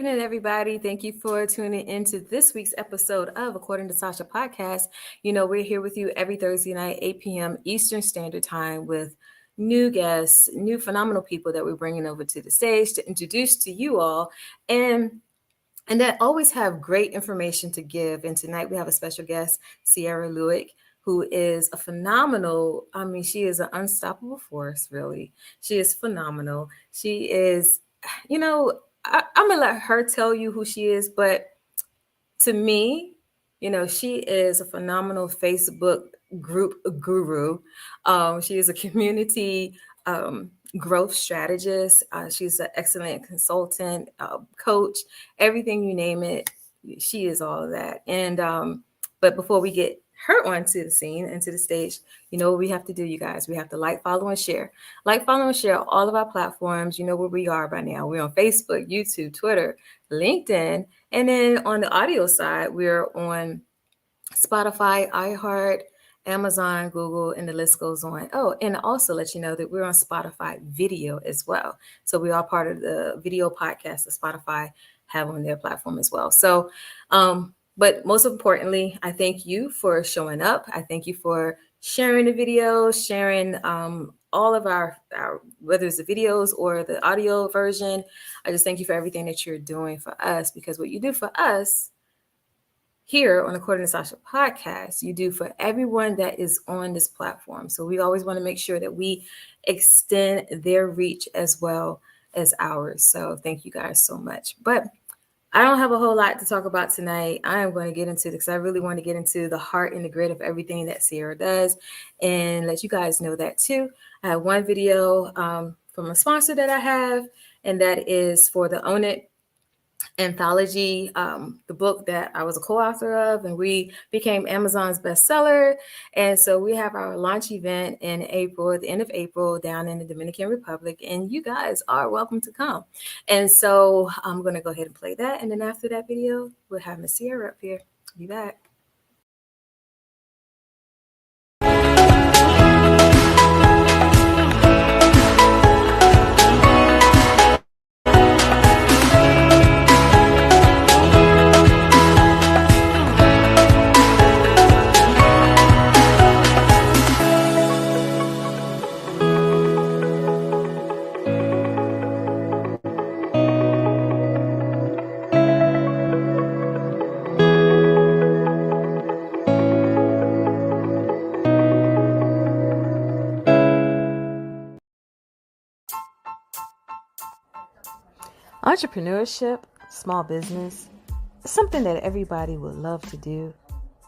evening, everybody. Thank you for tuning into this week's episode of According to Sacha Podcast. You know, we're here with you every Thursday night, 8 p.m. Eastern Standard Time with new guests, new phenomenal people that we're bringing over to the stage to introduce to you all. And that always have great information to give. And tonight we have a special guest, Cierra Lueck, who is a phenomenal, she is an unstoppable force, really. She is phenomenal. She is, I'm going to let her tell you who she is. But to me, she is a phenomenal Facebook group guru. She is a community growth strategist. She's an excellent consultant, coach, everything you name it. She is all of that. And but before we get her onto the scene and to the stage, you know what we have to do, you guys. We have to like, follow, and share. Like, follow, and share all of our platforms. You know where we are by now. We're on Facebook, YouTube, Twitter, LinkedIn. And then on the audio side, we're on Spotify, iHeart, Amazon, Google, and the list goes on. Oh, and also let you know that we're on Spotify video as well. So we are part of the video podcast that Spotify have on their platform as well. So, but most importantly, I thank you for showing up. I thank you for sharing the video, sharing all of our, whether it's the videos or the audio version. I just thank you for everything that you're doing for us, because what you do for us here on According to Sacha Podcast, you do for everyone that is on this platform. So we always want to make sure that we extend their reach as well as ours. So thank you guys so much. But I don't have a whole lot to talk about tonight. I am going to get into it because I really want to get into the heart and the grit of everything that Cierra does and let you guys know that too. I have one video from a sponsor that I have, and that is for the Own It anthology, the book that I was a co-author of, and we became Amazon's bestseller. And so we have our launch event in April, at the end of April, down in the Dominican Republic, and you guys are welcome to come. And so I'm going to go ahead and play that, and then after that video, we'll have Miss Cierra up here. Be back. Entrepreneurship, small business, is something that everybody would love to do,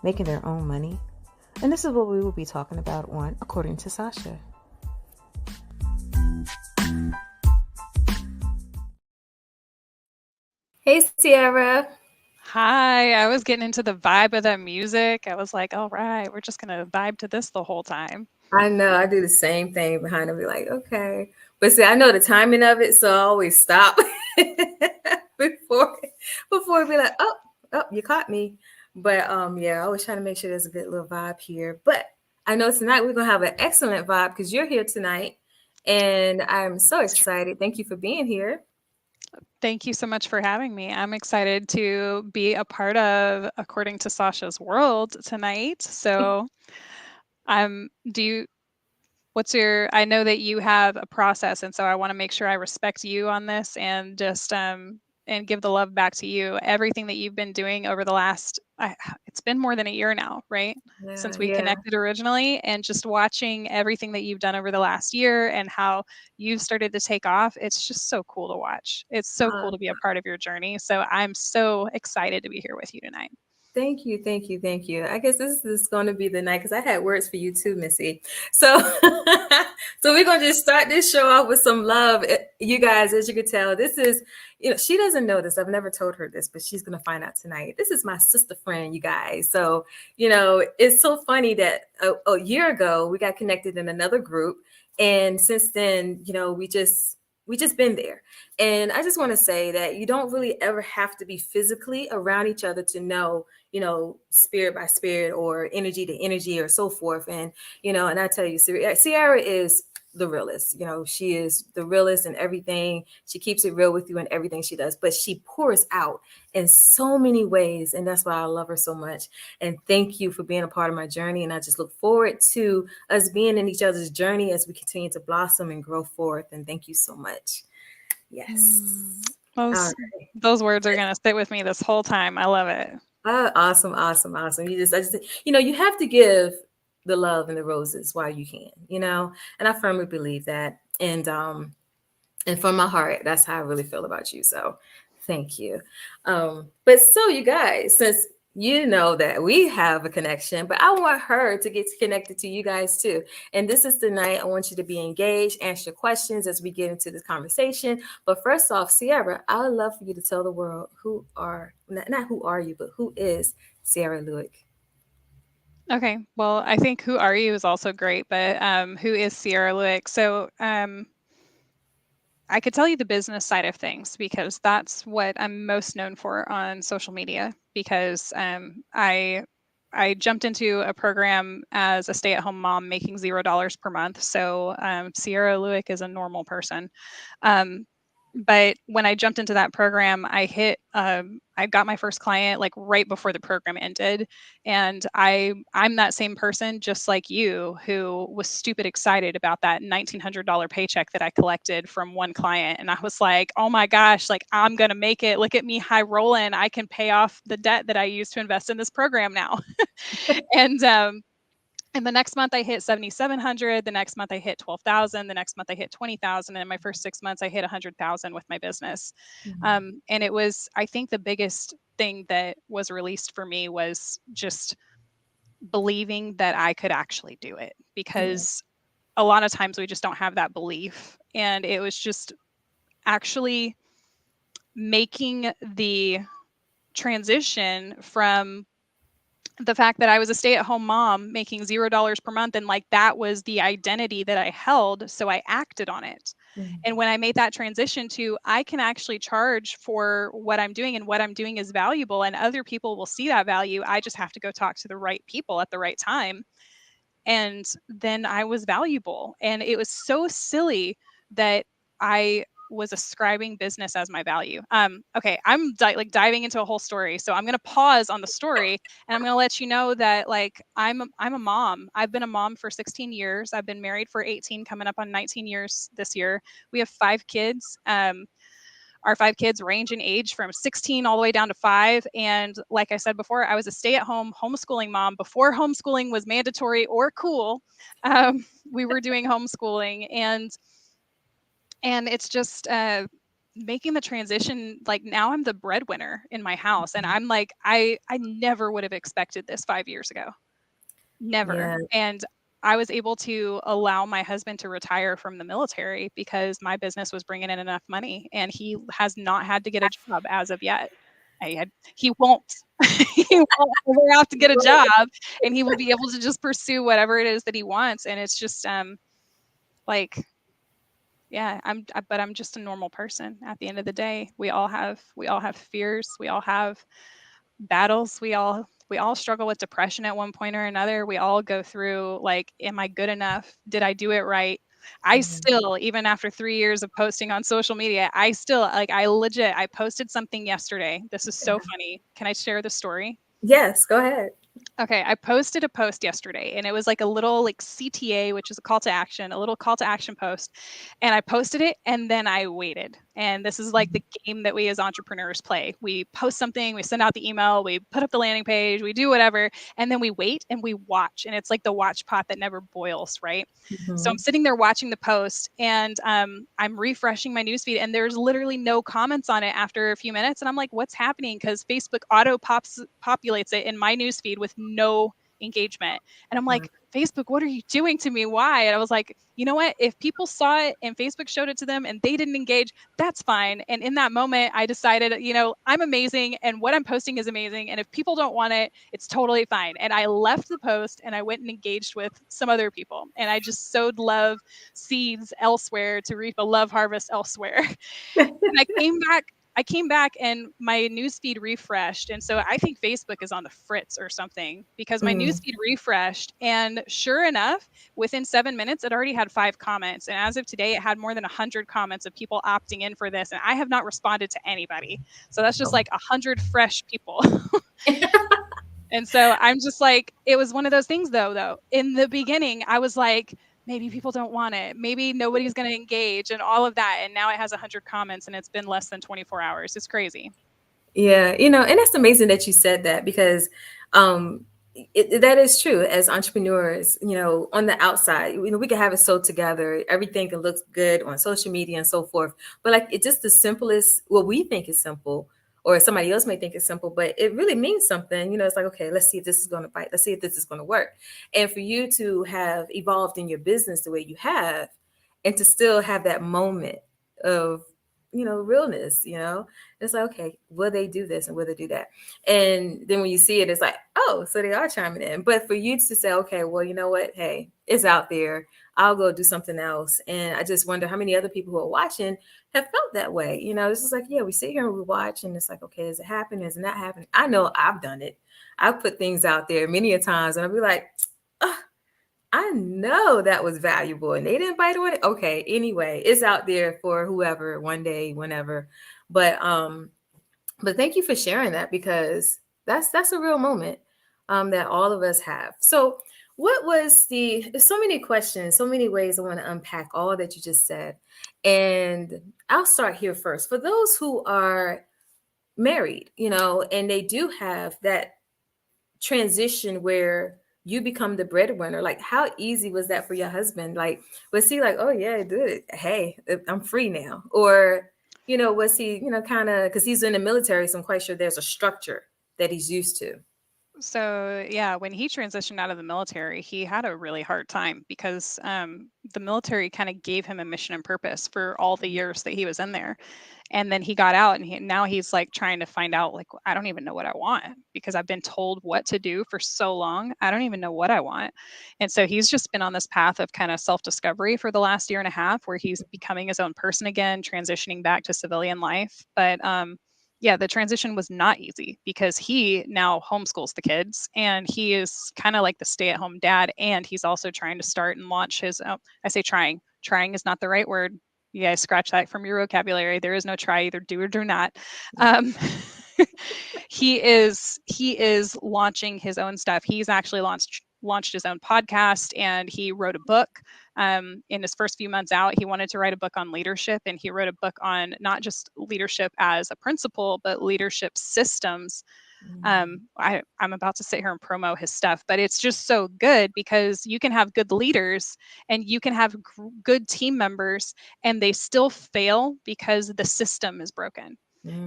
making their own money. And this is what we will be talking about on According to Sacha. Hey, Cierra. Hi, I was getting into the vibe of that music. I was like, all right, we're just going to vibe to this the whole time. I know, I do the same thing behind it. Be like, okay. But see, I know the timing of it, so I always stop before be like, oh, you caught me. But I always try to make sure there's a good little vibe here. But I know tonight we're gonna have an excellent vibe because you're here tonight, and I'm so excited. Thank you for being here. Thank you so much for having me. I'm excited to be a part of According to Sacha's world tonight. So I know that you have a process, and so I want to make sure I respect you on this and just and give the love back to you. Everything that you've been doing over the last, it's been more than a year now, right? Yeah, since we connected originally, and just watching everything that you've done over the last year and how you've started to take off. It's just so cool to watch. It's so cool to be a part of your journey. So I'm so excited to be here with you tonight. Thank you. I guess this is going to be the night because I had words for you too, Missy. So, so we're going to just start this show off with some love. You guys, as you can tell, this is, she doesn't know this. I've never told her this, but she's going to find out tonight. This is my sister friend, you guys. So, it's so funny that a year ago we got connected in another group. And since then, we just been there. And I just want to say that you don't really ever have to be physically around each other to know, spirit by spirit or energy to energy or so forth. And, and I tell you, Cierra is the realest. You know, she is the realest in everything. She keeps it real with you in everything she does, but she pours out in so many ways. And that's why I love her so much. And thank you for being a part of my journey. And I just look forward to us being in each other's journey as we continue to blossom and grow forth. And thank you so much. Yes. All Those right. those words are gonna sit with me this whole time. I love it. Awesome, awesome, awesome. I just, you have to give the love and the roses while you can, and I firmly believe that. And from my heart, that's how I really feel about you. So thank you. But so you guys, since you know that we have a connection, but I want her to get connected to you guys too. And this is the night I want you to be engaged, answer questions as we get into this conversation. But first off, Sierra, I would love for you to tell the world not who are you, but who is Cierra Lueck? Okay. Well, I think Who Are You is also great, but who is Cierra Lueck? So I could tell you the business side of things because that's what I'm most known for on social media. Because I jumped into a program as a stay-at-home mom making $0 per month. So Cierra Lueck is a normal person. Um, but when I jumped into that program, I got my first client like right before the program ended, and I'm that same person just like you who was stupid excited about that $1,900 paycheck that I collected from one client, and I was like, oh my gosh, like I'm gonna make it! Look at me high rolling! I can pay off the debt that I used to invest in this program now, and and the next month I hit 7,700. The next month I hit 12,000. The next month I hit 20,000. And in my first 6 months, I hit 100,000 with my business. And it was, I think, the biggest thing that was released for me was just believing that I could actually do it, Yeah. because a lot of times we just don't have that belief. And it was just actually making the transition from the fact that I was a stay-at-home mom making $0 per month, and like that was the identity that I held, so I acted on it. Mhm. And when I made that transition to I can actually charge for what I'm doing, and what I'm doing is valuable and other people will see that value. I just have to go talk to the right people at the right time. And then I was valuable. And it was so silly that I was ascribing business as my value. Okay, I'm like diving into a whole story, so I'm gonna pause on the story, and I'm gonna let you know that like I'm a mom. I've been a mom for 16 years. I've been married for 18, coming up on 19 years this year. We have 5 kids. Our 5 kids range in age from 16 all the way down to 5. And like I said before, I was a stay at home homeschooling mom before homeschooling was mandatory or cool. We were doing homeschooling, and it's just making the transition. Like now I'm the breadwinner in my house, and I'm like, I never would have expected this 5 years ago. Never. Yeah. And I was able to allow my husband to retire from the military because my business was bringing in enough money, and he has not had to get a job as of yet. He won't. He won't ever have to get a job, and he will be able to just pursue whatever it is that he wants. And it's just like, yeah, but I'm just a normal person at the end of the day. We all have fears. We all have battles. We all struggle with depression at one point or another. We all go through like, am I good enough? Did I do it right? I still, even after 3 years of posting on social media, I still like, I posted something yesterday. This is so funny. Can I share the story? Yes, go ahead. Okay, I posted a post yesterday, and it was like a little like CTA, which is a call to action, a little call to action post. And I posted it, and then I waited. And this is like the game that we as entrepreneurs play. We post something, we send out the email, we put up the landing page, we do whatever, and then we wait and we watch. And it's like the watch pot that never boils, right? So I'm Mhm. sitting there watching the post, and I'm refreshing my newsfeed, and there's literally no comments on it after a few minutes. And I'm like, what's happening? Because Facebook populates it in my newsfeed with no engagement. And I'm like, Facebook, what are you doing to me? Why? And I was like, you know what? If people saw it and Facebook showed it to them and they didn't engage, that's fine. And in that moment, I decided, I'm amazing and what I'm posting is amazing. And if people don't want it, it's totally fine. And I left the post and I went and engaged with some other people. And I just sowed love seeds elsewhere to reap a love harvest elsewhere. And I came back I came back and my newsfeed refreshed. And so I think Facebook is on the fritz or something because my Mm. newsfeed refreshed. And sure enough, within 7 minutes, it already had 5 comments. And as of today, it had more than 100 comments of people opting in for this. And I have not responded to anybody. So that's just like 100 fresh people. And so I'm just like, it was one of those things though. In the beginning, I was like, maybe people don't want it. Maybe nobody's going to engage and all of that. And now it has 100 comments and it's been less than 24 hours. It's crazy. Yeah, and that's amazing that you said that because um, that is true. As entrepreneurs, on the outside, we can have it so together, everything can look good on social media and so forth. But like, it's just the simplest. What we think is simple, or somebody else may think is simple, but it really means something. It's like, okay, let's see if this is going to bite. Let's see if this is going to work. And for you to have evolved in your business the way you have, and to still have that moment of realness, it's like, okay, will they do this and will they do that? And then when you see it, it's like, oh, so they are chiming in. But for you to say, okay, well, you know what? Hey, it's out there. I'll go do something else. And I just wonder how many other people who are watching have felt that way. It's just like, yeah, we sit here and we watch and it's like, okay, is it happening? Is it not happening? I know I've done it. I've put things out there many a times and I'll be like, oh, I know that was valuable and they didn't bite on it. Okay, anyway, it's out there for whoever, one day, whenever. But thank you for sharing that because that's a real moment that all of us have. So what was there's so many questions, so many ways I want to unpack all that you just said. And I'll start here first. For those who are married, and they do have that transition where you become the breadwinner, like how easy was that for your husband? Like, was he like, oh yeah, do it, hey, I'm free now? Or was he kind of, because he's in the military, so I'm quite sure there's a structure that he's used to. So yeah, when he transitioned out of the military, he had a really hard time because the military kind of gave him a mission and purpose for all the years that he was in there. And then he got out and now he's like trying to find out, like, I don't even know what I want because I've been told what to do for so long. I don't even know what I want. And so he's just been on this path of kind of self-discovery for the last year and a half where he's becoming his own person again, transitioning back to civilian life. But yeah, the transition was not easy because he now homeschools the kids and he is kind of like the stay-at-home dad. And he's also trying to start and launch his I say trying is not the right word. You guys scratch that from your vocabulary. There is no try, either do or do not. um, he is launching his own stuff. He's actually launched his own podcast and he wrote a book. In his first few months out, he wanted to write a book on leadership, and he wrote a book on not just leadership as a principle, but leadership systems. I'm about to sit here and promo his stuff, but it's just so good because you can have good leaders and you can have good team members and they still fail because the system is broken.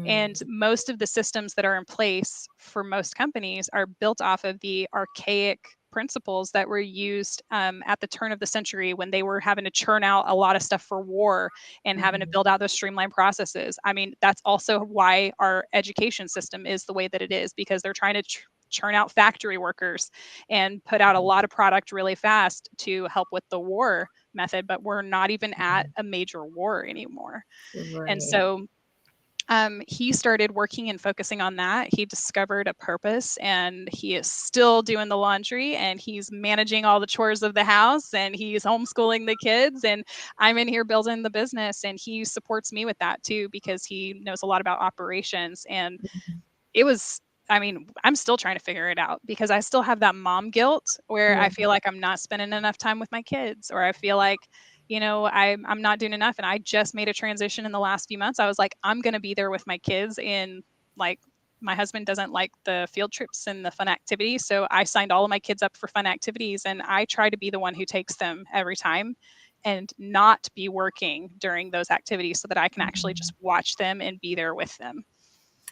And most of the systems that are in place for most companies are built off of the archaic principles that were used at the turn of the century when they were having to churn out a lot of stuff for war and having to build out those streamlined processes. I mean, that's also why our education system is the way that it is, because they're trying to churn out factory workers and put out a lot of product really fast to help with the war method, but we're not even at a major war anymore. Right. And so he started working and focusing on that. He discovered a purpose and he is still doing the laundry and he's managing all the chores of the house and he's homeschooling the kids. And I'm in here building the business and he supports me with that too, because he knows a lot about operations. And it was, I mean, I'm still trying to figure it out because I still have that mom guilt where I feel like I'm not spending enough time with my kids, or I feel like, I'm not doing enough. And I just made a transition in the last few months. I was like, I'm going to be there with my kids in, like, my husband doesn't like the field trips and the fun activities. So I signed all of my kids up for fun activities and I try to be the one who takes them every time and not be working during those activities so that I can actually just watch them and be there with them.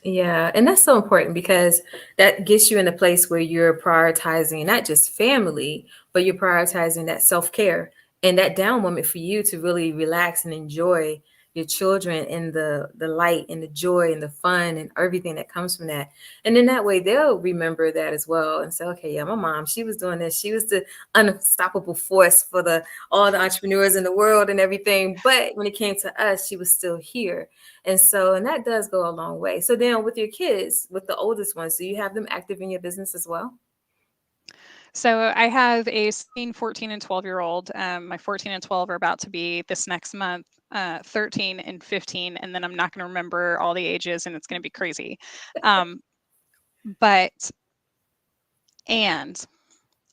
Yeah, and that's so important because that gets you in a place where you're prioritizing not just family, but you're prioritizing that self-care and that down moment for you to really relax and enjoy your children and the light and the joy and the fun and everything that comes from that. And then that way they'll remember that as well and say, okay, yeah, my mom, she was doing this. She was the unstoppable force for the all the entrepreneurs in the world and everything. But when it came to us, she was still here. And that does go a long way. So then with your kids, with the oldest ones, do you have them active in your business as well? So I have a 16, 14, and 12-year-old. My 14 and 12 are about to be this next month, 13 and 15, and then I'm not going to remember all the ages, and it's going to be crazy. Um, but and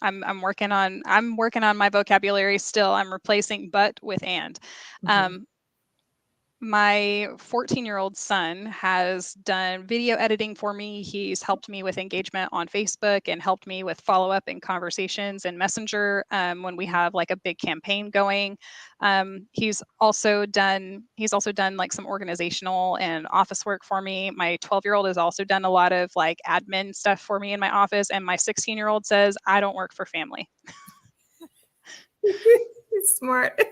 I'm working on my vocabulary still. I'm replacing but with and. Mm-hmm. Um, my 14-year-old son has done video editing for me. He's helped me with engagement on Facebook and helped me with follow up and conversations and Messenger when we have like a big campaign going. He's also done like some organizational and office work for me. My 12-year-old has also done a lot of like admin stuff for me in my office, and my 16-year-old says I don't work for family. Smart.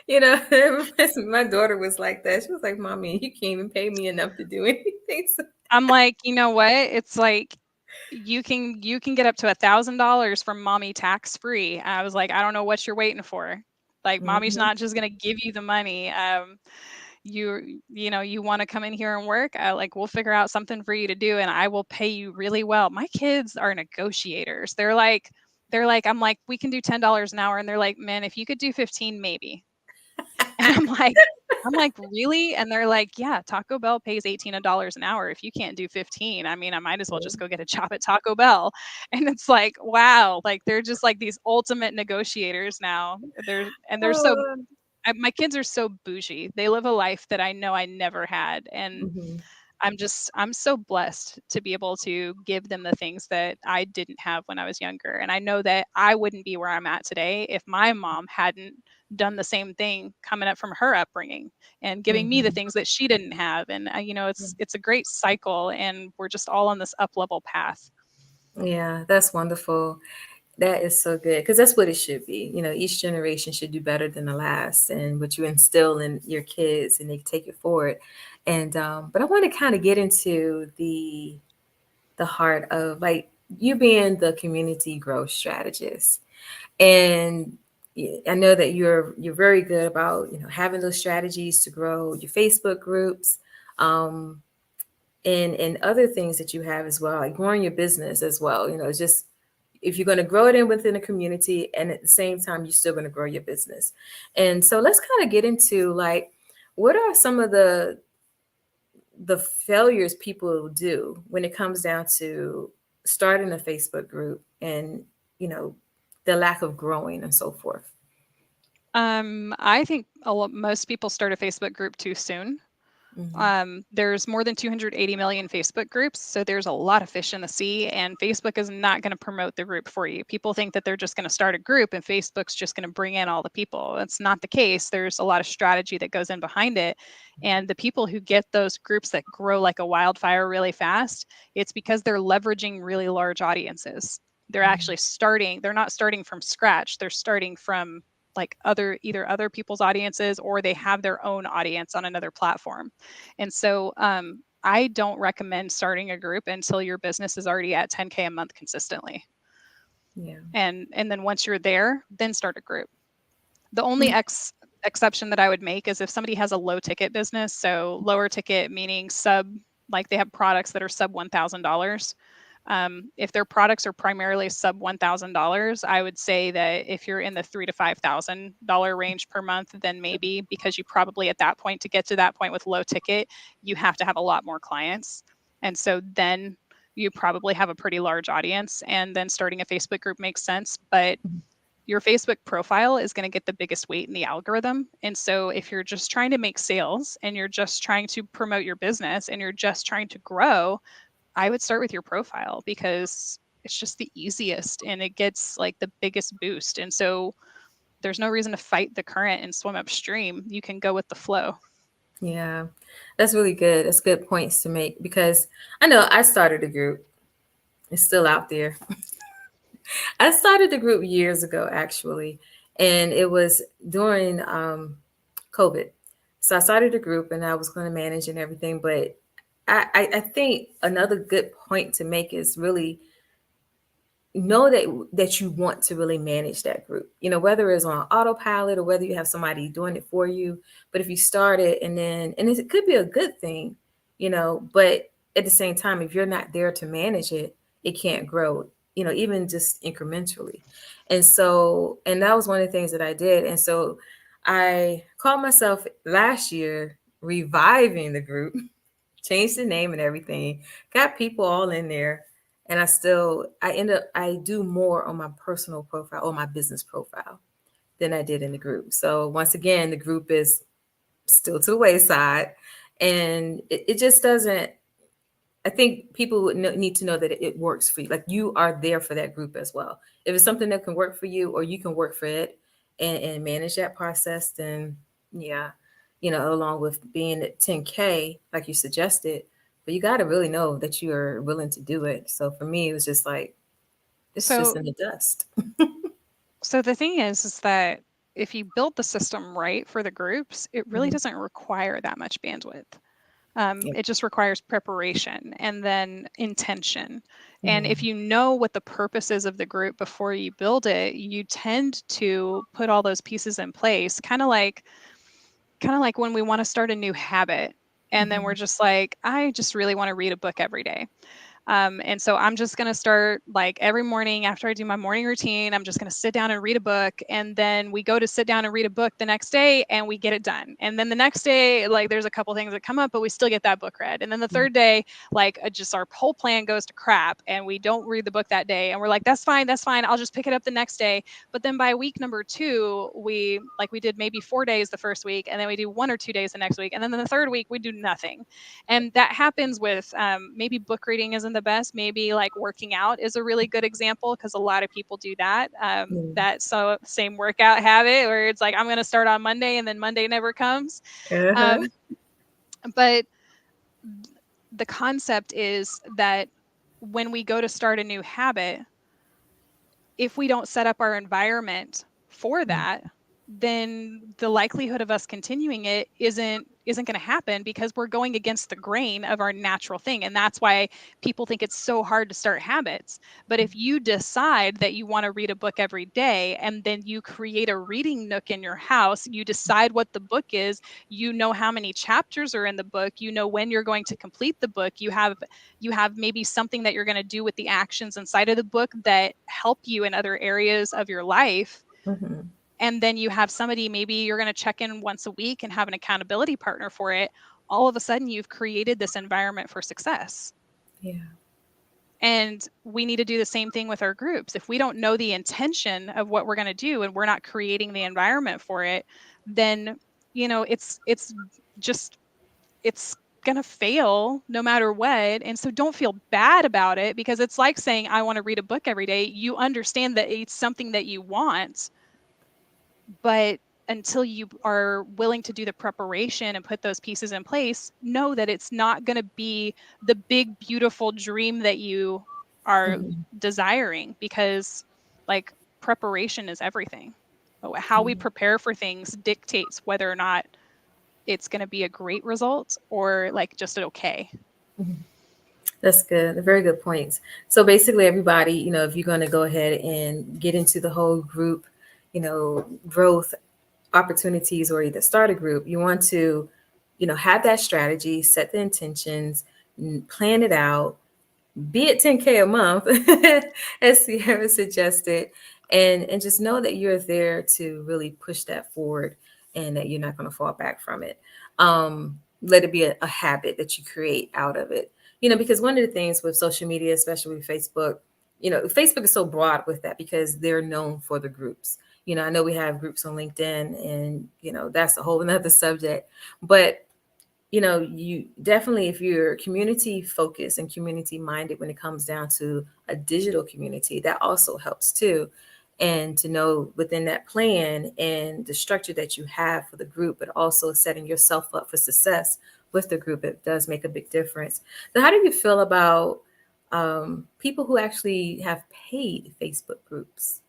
My daughter was like that. She was like, Mommy, you can't even pay me enough to do anything. So, I'm like, you know what? It's like you can get up to $1,000 from mommy tax free. I was like, I don't know what you're waiting for. Like, mommy's mhm. not just gonna give you the money. You want to come in here and work. Like, we'll figure out something for you to do, and I will pay you really well. My kids are negotiators. They're like, I'm like, we can do $10 an hour, and they're like, man, if you could do 15, maybe. And I'm like, really? And they're like, yeah, Taco Bell pays $18 an hour. If you can't do 15, I mean, I might as well just go get a job at Taco Bell. And it's like, wow, like they're just like these ultimate negotiators now. Oh, My kids are so bougie. They live a life that I know I never had. And mhm, I'm so blessed to be able to give them the things that I didn't have when I was younger. And I know that I wouldn't be where I'm at today if my mom hadn't done the same thing coming up from her upbringing and giving me the mhm. things that she didn't have. And it's a great cycle, and we're just all on this up level path. Yeah, that's wonderful. That is so good because that's what it should be. Each generation should do better than the last, and what you instill in your kids, and they take it forward. But I want to kind of get into the heart of like you being the community growth strategist. And I know that you're very good about having those strategies to grow your Facebook groups, um, and other things that you have as well, like growing your business as well. It's just if you're going to grow it in within a community, and at the same time you're still going to grow your business. And so let's kind of get into like what are some of the failures people do when it comes down to starting a Facebook group and you know the lack of growing and so forth. I think most people start a Facebook group too soon. Hmm. There's more than 280 million Facebook groups, so there's a lot of fish in the sea, and Facebook is not going to promote the group for you. People think that they're just going to start a group and Facebook's just going to bring in all the people. That's not the case. There's a lot of strategy that goes in behind it. And the people who get those groups that grow like a wildfire really fast, it's because they're leveraging really large audiences. They're not starting from scratch. They're starting from like either other people's audiences, or they have their own audience on another platform. And so I don't recommend starting a group until your business is already at 10K a month consistently. Yeah. And then once you're there, then start a group. The only exception that I would make is if somebody has a low ticket business. So lower ticket meaning like they have products that are sub $1,000. If their products are primarily sub $1,000, I would say that if you're in the $3,000 to $5,000 range per month, then maybe, because you probably at that point, to get to that point with low ticket, you have to have a lot more clients. And so then you probably have a pretty large audience, and then starting a Facebook group makes sense. But your Facebook profile is going to get the biggest weight in the algorithm. And so if you're just trying to make sales and you're just trying to promote your business and you're just trying to grow, I would start with your profile because it's just the easiest and it gets like the biggest boost. And so there's no reason to fight the current and swim upstream. You can go with the flow. Yeah, that's really good. That's good points to make because I know I started a group. It's still out there. I started the group years ago, actually, and it was during COVID. So I started a group and I was going to manage and everything. But I think another good point to make is really know that you want to really manage that group, whether it's on autopilot or whether you have somebody doing it for you. But if you start it and it could be a good thing, but at the same time, if you're not there to manage it, it can't grow, even just incrementally. And that was one of the things that I did. And so I called myself last year reviving the group, changed the name and everything, got people all in there. And I do more on my personal profile or my business profile than I did in the group. So once again, the group is still to the wayside, and it just doesn't. I think people would need to know that it works for you. Like, you are there for that group as well. If it's something that can work for you, or you can work for it and manage that process, then yeah, along with being at 10K, like you suggested, but you got to really know that you are willing to do it. So for me, it was just like, it's just So in the dust. so the thing is that if you build the system right for the groups, it really Mhm. doesn't require that much bandwidth. Yep. It just requires preparation and then intention. And if Mhm. you know what the purpose is of the group before you build it, you tend to put all those pieces in place, kind of like when we want to start a new habit. And then we're Mhm. just like, I just really want to read a book every day. And so I'm just going to start like every morning after I do my morning routine, I'm just going to sit down and read a book. And then we go to sit down and read a book the next day and we get it done. And then the next day, like there's a couple things that come up, but we still get that book read. And then the third day, like just our whole plan goes to crap and we don't read the book that day. And we're like, that's fine. That's fine. I'll just pick it up the next day. But then by week number 2, we did maybe 4 days the first week and then we do 1 or 2 days the next week. And then the third week we do nothing. And that happens with maybe book reading isn't the best. Maybe like working out is a really good example because a lot of people do that. Mhm. That so same workout habit where it's like I'm going to start on Monday and then Monday never comes. Uh-huh. Um, but the concept is that when we go to start a new habit, if we don't set up our environment for Mhm. that, then the likelihood of us continuing it isn't going to happen because we're going against the grain of our natural thing. And that's why people think it's so hard to start habits. But if you decide that you want to read a book every day and then you create a reading nook in your house, you decide what the book is, you know how many chapters are in the book, you know when you're going to complete the book, you have maybe something that you're going to do with the actions inside of the book that help you in other areas of your life. Mhm. And then you have somebody, maybe you're going to check in once a week and have an accountability partner for it. All of a sudden, you've created this environment for success. Yeah. And we need to do the same thing with our groups. If we don't know the intention of what we're going to do and we're not creating the environment for it, then it's just it's going to fail no matter what. And so don't feel bad about it because it's like saying, I want to read a book every day. You understand that it's something that you want, but until you are willing to do the preparation and put those pieces in place, know that it's not going to be the big, beautiful dream that you are Mhm. desiring because, like, preparation is everything. How we Yeah. prepare for things dictates whether or not it's going to be a great result or like just an okay. Mhm. That's good. Very good points. So basically, everybody, if you're going to go ahead and get into the whole group, growth opportunities, or either start a group, you want to, have that strategy, set the intentions, plan it out, be it 10K a month, as Sierra suggested, and just know that you're there to really push that forward and that you're not going to fall back from it. Let it be a habit that you create out of it. Because one of the things with social media, especially with Facebook, Facebook is so broad with that because they're known for the groups. I know we have groups on LinkedIn, and that's a whole another subject. But you definitely, if you're community focused and community minded when it comes down to a digital community, that also helps too. And to know within that plan and the structure that you have for the group, but also setting yourself up for success with the group, it does make a big difference. So, how do you feel about people who actually have paid Facebook groups?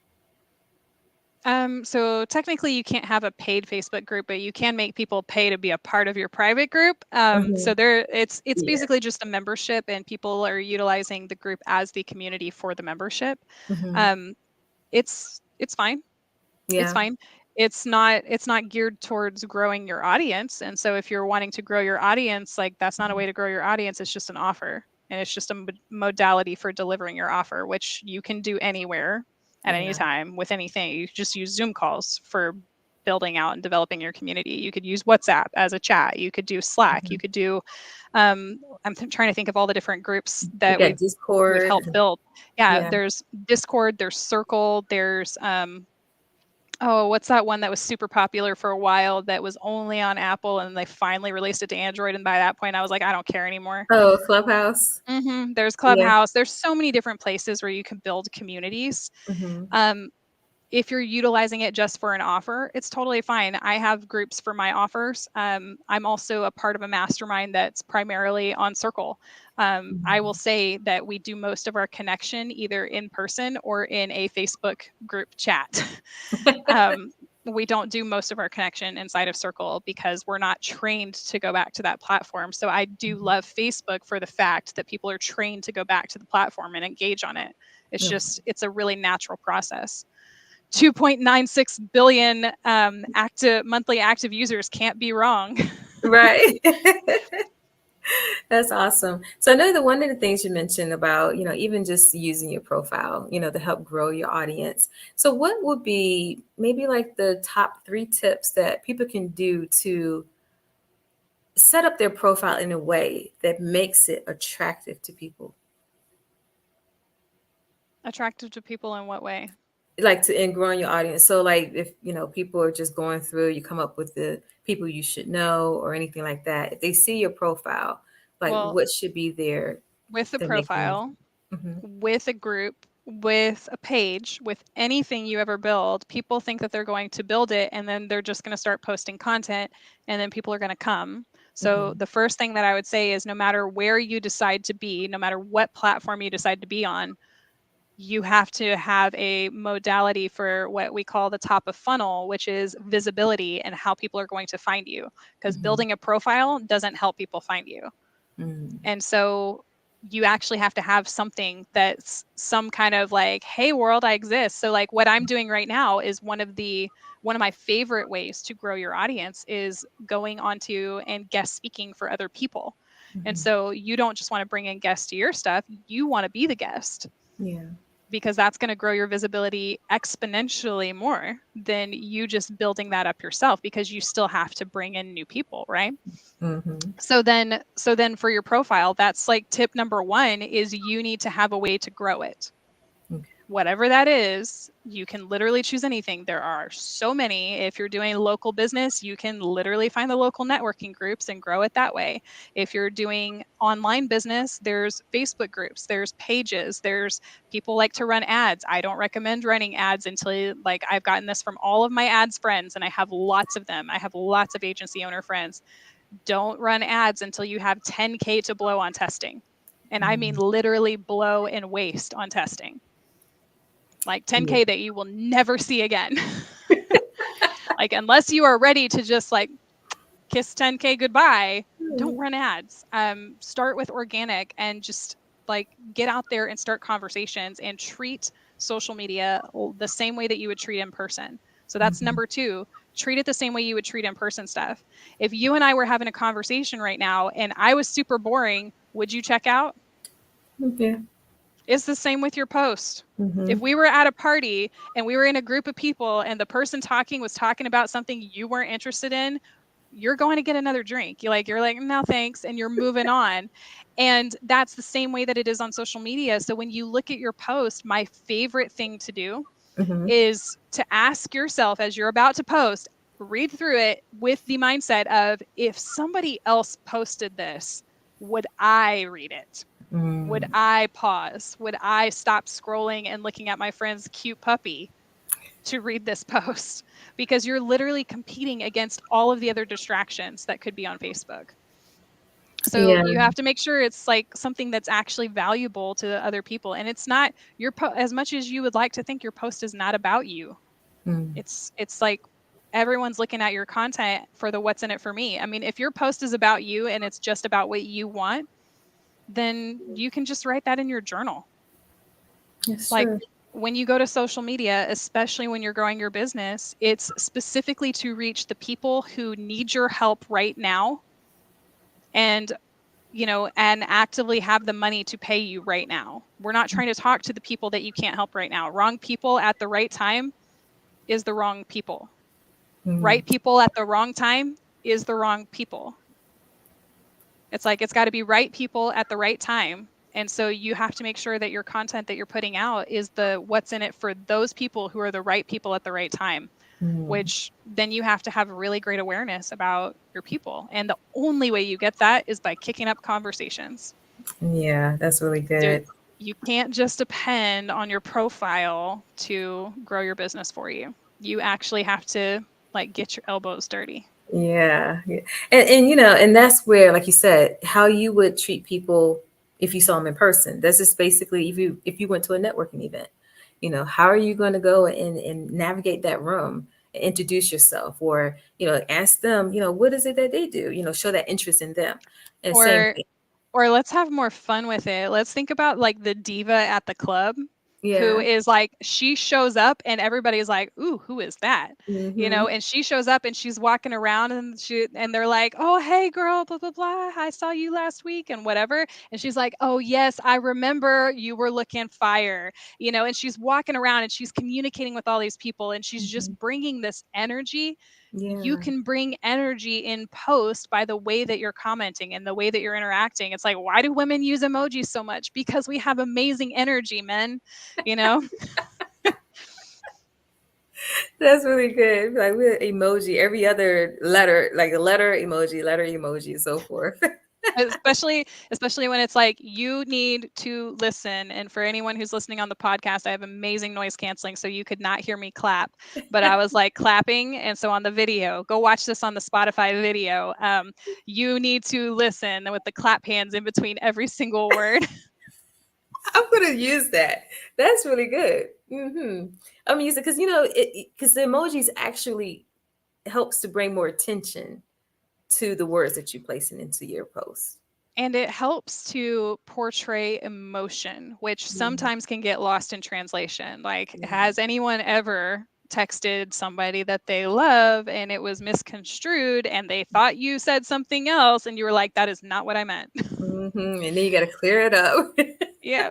So technically you can't have a paid Facebook group, but you can make people pay to be a part of your private group. So it's Yeah. basically just a membership, and people are utilizing the group as the community for the membership. Mm-hmm. Um, it's fine. It's Yeah. fine. It's not geared towards growing your audience. And so if you're wanting to grow your audience, like that's not a way to grow your audience. It's just an offer. And it's just a modality for delivering your offer, which you can do anywhere at any Yeah. time with anything. You just use Zoom calls for building out and developing your community. You could use WhatsApp as a chat. You could do Slack. You Mhm. could do trying to think of all the different groups We that got we've helped Discord. build. Yeah, Yeah. there's Discord, there's Circle, there's oh, what's that one that was super popular for a while that was only on Apple, and they finally released it to Android, and by that point I was like, I don't care anymore. Oh, Clubhouse. There's Yeah. Clubhouse. There's so many different places where you can build communities. Mm-hmm. Um, if you're utilizing it just for an offer, it's totally fine. I have groups for my offers. I'm also a part of a mastermind that's primarily on Circle. I will say that we do most of our connection either in person or in a Facebook group chat. um, we don't do most of our connection inside of Circle because we're not trained to go back to that platform. So I do love Facebook for the fact that people are trained to go back to the platform and engage on it. It's a really natural process. 2.96 billion monthly active users can't be wrong. Right. That's awesome. So I know that one of the things you mentioned about, even just using your profile, to help grow your audience. So what would be maybe like the top 3 tips that people can do to set up their profile in a way that makes it attractive to people? Attractive to people in what way? Like in growing your audience. So like if, people are just going through, you come up with the people you should know or anything like that. If they see your profile, like Well, what should be there with a to make them. profile, Mhm. with a group, with a page, with anything you ever build, people think that they're going to build it and then they're just going to start posting content and then people are going to come. So Mhm. the first thing that I would say is no matter where you decide to be, no matter what platform you decide to be on, you have to have a modality for what we call the top of funnel, which is visibility and how people are going to find you. Because Mhm. building a profile doesn't help people find you. Mhm. And so you actually have to have something that's some kind of like, hey world, I exist. So like what I'm doing right now is one of my favorite ways to grow your audience is going onto and guest speaking for other people. And Mhm. so you don't just want to bring in guests to your stuff, you want to be the guest, Yeah. because that's going to grow your visibility exponentially more than you just building that up yourself, because you still have to bring in new people, right? Mhm. So then for your profile, that's like tip number 1 is you need to have a way to grow it. Okay. Whatever that is, you can literally choose anything. There are so many. If you're doing local business, you can literally find the local networking groups and grow it that way. If you're doing online business, there's Facebook groups, there's pages, there's people like to run ads. I don't recommend running ads until, like, I've gotten this from all of my ads friends, and I have lots of them. I have lots of agency owner friends. Don't run ads until you have 10K to blow on testing. And I mean Mhm. literally blow and waste on testing, like Yeah. 10K that you will never see again. Like, unless you are ready to just like kiss 10K goodbye, don't run ads. Start with organic and just like get out there and start conversations and treat social media the same way that you would treat in person. So that's Mhm. number 2. Treat it the same way you would treat in person stuff. If you and I were having a conversation right now and I was super boring, would you check out? Okay. It's the same with your post. If Mhm. we were at a party and we were in a group of people and the person talking was talking about something you weren't interested in, you're going to get another drink. You're like, no, thanks. And you're moving on. And that's the same way that it is on social media. So when you look at your post, my favorite thing to do Mhm. is to ask yourself as you're about to post, read through it with the mindset of, if somebody else posted this, would I read it? Would Mm. I pause? Would I stop scrolling and looking at my friend's cute puppy to read this post? Because you're literally competing against all of the other distractions that could be on Facebook. So Yeah. you have to make sure it's like something that's actually valuable to other people. And it's not as much as you would like to think your post is not about you. Mm. It's like everyone's looking at your content for the what's in it for me. I mean, if your post is about you and it's just about what you want, then you can just write that in your journal. It's Like true. when you go to social media, especially when you're growing your business, it's specifically to reach the people who need your help right now and and actively have the money to pay you right now. We're not trying to talk to the people that you can't help right now. Wrong people at the right time is the wrong people. Mm. Right people at the wrong time is the wrong people. It's like it's got to be right people at the right time. And so you have to make sure that your content that you're putting out is the what's in it for those people who are the right people at the right time, Mm. which then you have to have really great awareness about your people. And the only way you get that is by kicking up conversations. Yeah, that's really Dude, good. you can't just depend on your profile to grow your business for you. You actually have to like get your elbows dirty. Yeah, yeah. And and that's where, like you said, how you would treat people if you saw them in person. This is basically if you went to a networking event, how are you going to go and navigate that room, introduce yourself, or ask them, what is it that they do, show that interest in them. And same Or thing. or let's have more fun with it. Let's think about like the diva at the club who Yeah. is like she shows up and everybody's like, "Ooh, who is that?" Mm-hmm. And she shows up and she's walking around and they're like, "Oh, hey girl, blah blah blah. I saw you last week and whatever." And she's like, "Oh, yes, I remember you were looking fire." And she's walking around and she's communicating with all these people and she's just Hmm. bringing this energy. You Yeah. can bring energy in post by the way that you're commenting and the way that you're interacting. It's like, why do women use emojis so much? Because we have amazing energy, men, you know? That's really good. Like with emoji, every other letter, like a letter emoji, so forth. especially when it's like you need to listen. And for anyone who's listening on the podcast, I have amazing noise canceling, so you could not hear me clap, but I was like clapping. And so on the video, go watch this on the Spotify video. You need to listen with the clap hands in between every single word. I'm gonna use that. That's really good. I'm using because because the emojis actually helps to bring more attention to the words that you're placing into your post. And it helps to portray emotion, which Yeah. sometimes can get lost in translation. Like, Yeah. has anyone ever texted somebody that they love and it was misconstrued and they thought you said something else and you were like, that is not what I meant? And then you got to clear it up. Yeah.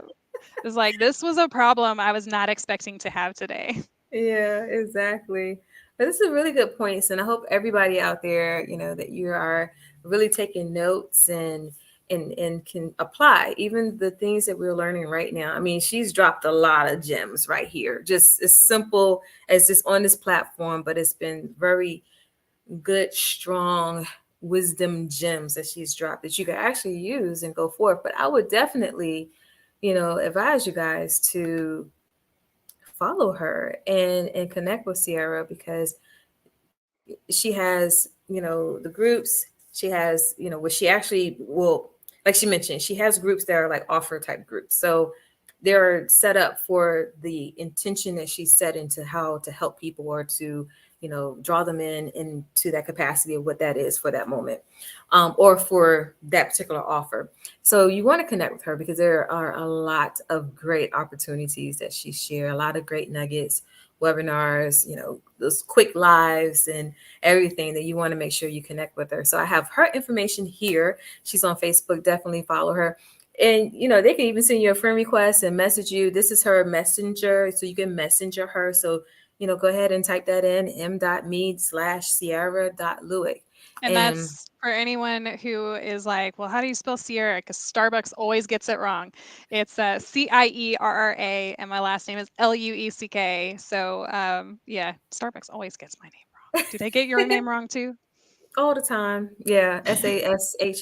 It's like, this was a problem I was not expecting to have today. Yeah, exactly. But this is really good points, and I hope everybody out there, that you are really taking notes and can apply even the things that we're learning right now. I mean, she's dropped a lot of gems right here, just as simple as just on this platform, but it's been very good, strong wisdom gems that she's dropped that you can actually use and go forth. But I would definitely, advise you guys to follow her and connect with Sierra because she has, the groups. She has, what she actually will, like she mentioned, she has groups that are like offer type groups. So they're set up for the intention that she set into how to help people or to, draw them in into that capacity of what that is for that moment, or for that particular offer. So you want to connect with her because there are a lot of great opportunities that she shares, a lot of great nuggets, webinars, those quick lives and everything that you want to make sure you connect with her. So I have her information here. She's on Facebook. Definitely follow her. And they can even send you a friend request and message you. This is her messenger, so you can messenger her. So go ahead and type that in m.me/Sierra.Lueck. And And that's for anyone who is like, well, how do you spell Sierra? Because Starbucks always gets it wrong. It's Cierra, and my last name is Lueck. So yeah, Starbucks always gets my name wrong. Do they get your name wrong too? all the time. Yeah, Sasha.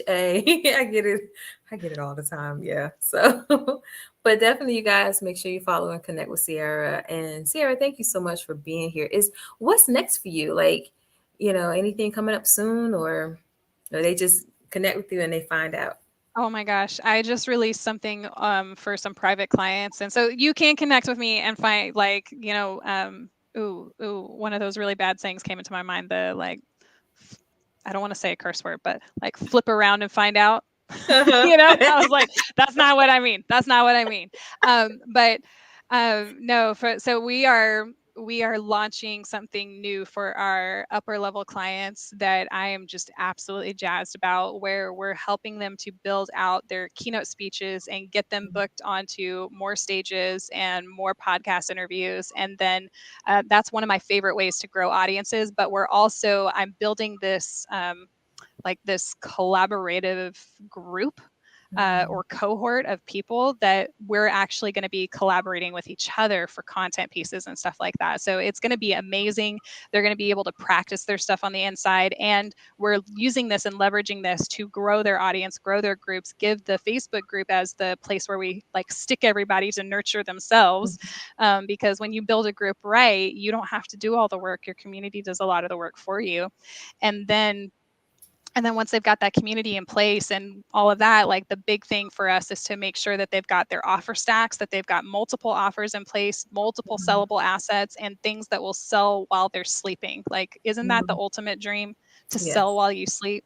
I get it. I get it all the time. Yeah. So, but definitely, you guys make sure you follow and connect with Sierra. And Sierra, thank you so much for being here. Is what's next for you? Like, anything coming up soon, or they just connect with you and they find out? Oh my gosh, I just released something for some private clients. And so you can connect with me and find like, One of those really bad sayings came into my mind. The like, I don't want to say a curse word, but like flip around and find out. Uh-huh. I was like, that's not what I mean. That's not what I mean. But no, so we are launching something new for our upper level clients that I am just absolutely jazzed about, where we're helping them to build out their keynote speeches and get them booked onto more stages and more podcast interviews. And then that's one of my favorite ways to grow audiences. But I'm building this like this collaborative group or cohort of people that we're actually going to be collaborating with each other for content pieces and stuff like that. So it's going to be amazing. They're going to be able to practice their stuff on the inside. And we're using this and leveraging this to grow their audience, grow their groups, give the Facebook group as the place where we like stick everybody to nurture themselves. Because when you build a group right, you don't have to do all the work. Your community does a lot of the work for you. And then once they've got that community in place and all of that, like the big thing for us is to make sure that they've got their offer stacks, that they've got multiple offers in place, multiple sellable assets, and things that will sell while they're sleeping. Like, isn't that the ultimate dream, to Yes. sell while you sleep?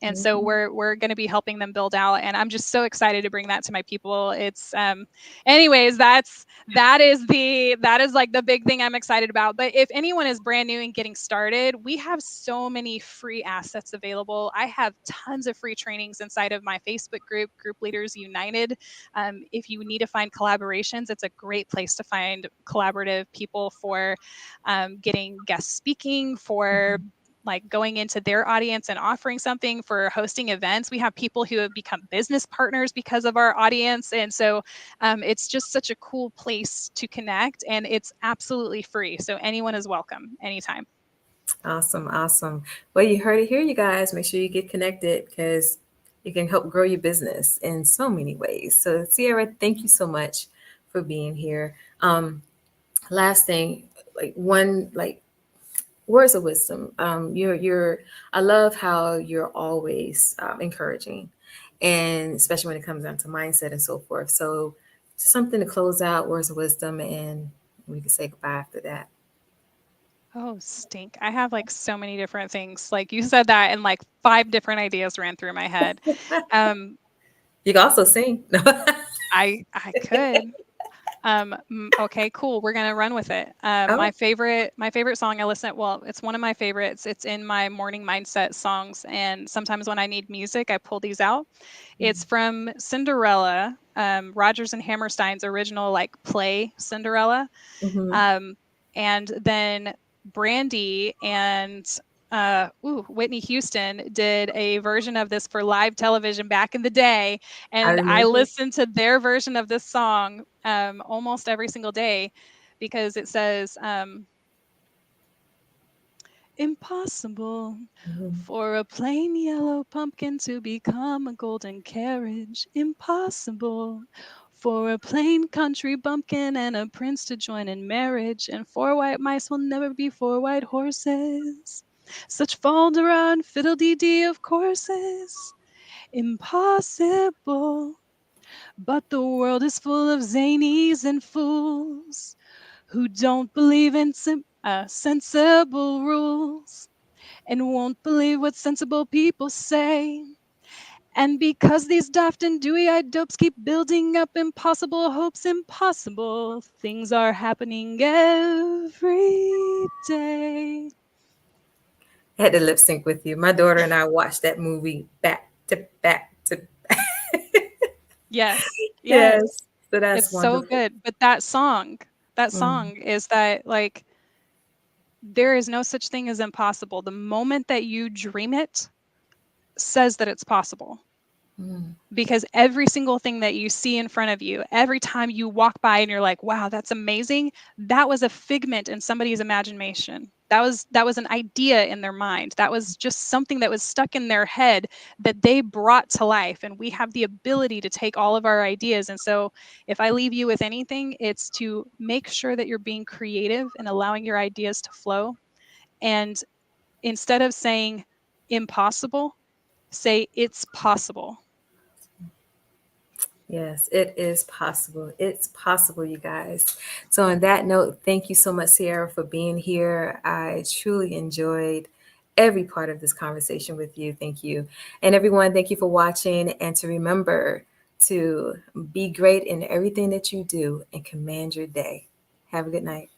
And so we're going to be helping them build out, and I'm just so excited to bring that to my people. It's anyways, that is like the big thing I'm excited about. But if anyone is brand new and getting started, we have so many free assets available. I have tons of free trainings inside of my Facebook group, Group Leaders United. If you need to find collaborations, it's a great place to find collaborative people for getting guest speaking, for like going into their audience and offering something, for hosting events. We have people who have become business partners because of our audience. And so it's just such a cool place to connect, and it's absolutely free. So anyone is welcome anytime. Awesome, awesome. Well, you heard it here, you guys. Make sure you get connected because it can help grow your business in so many ways. So, Sierra, thank you so much for being here. Last thing, like words of wisdom. You're. I love how you're always encouraging, and especially when it comes down to mindset and so forth. So, something to close out, words of wisdom, and we can say goodbye after that. Oh, stink. I have like so many different things. Like you said that, and like 5 different ideas ran through my head. Um, You can also sing. I could. Okay, cool. We're gonna run with it. Oh. My favorite song I listen. Well, it's one of my favorites. It's in my morning mindset songs, and sometimes when I need music, I pull these out. It's from Cinderella, Rodgers and Hammerstein's original like play Cinderella, Mhm. um, and then Brandy and Whitney Houston did a version of this for live television back in the day, I and I remember. listened to their version of this song almost every single day, because it says, impossible Mhm. for a plain yellow pumpkin to become a golden carriage. Impossible for a plain country bumpkin and a prince to join in marriage. And 4 white mice will never be 4 white horses. Such faldera and fiddle-dee-dee of courses. Impossible. But the world is full of zanies and fools who don't believe in sensible rules and won't believe what sensible people say. And because these daft and dewy-eyed dopes keep building up impossible hopes, impossible things are happening every day. I had to lip sync with you. My daughter and I watched that movie back to back to back. Yes, yes. Yes. So that's It's so wonderful. good. But that Mm. song is that like there is no such thing as impossible. The moment that you dream it says that it's possible. Mm. Because every single thing that you see in front of you, every time you walk by and you're like, wow, that's amazing, that was a figment in somebody's imagination. That was an idea in their mind. That was just something that was stuck in their head that they brought to life. And we have the ability to take all of our ideas. And so if I leave you with anything, it's to make sure that you're being creative and allowing your ideas to flow. And instead of saying impossible, say it's possible. Yes, it is possible. It's possible, you guys. So, on that note, thank you so much, Sierra, for being here. I truly enjoyed every part of this conversation with you. Thank you. And everyone, thank you for watching. And to remember to be great in everything that you do and command your day. Have a good night.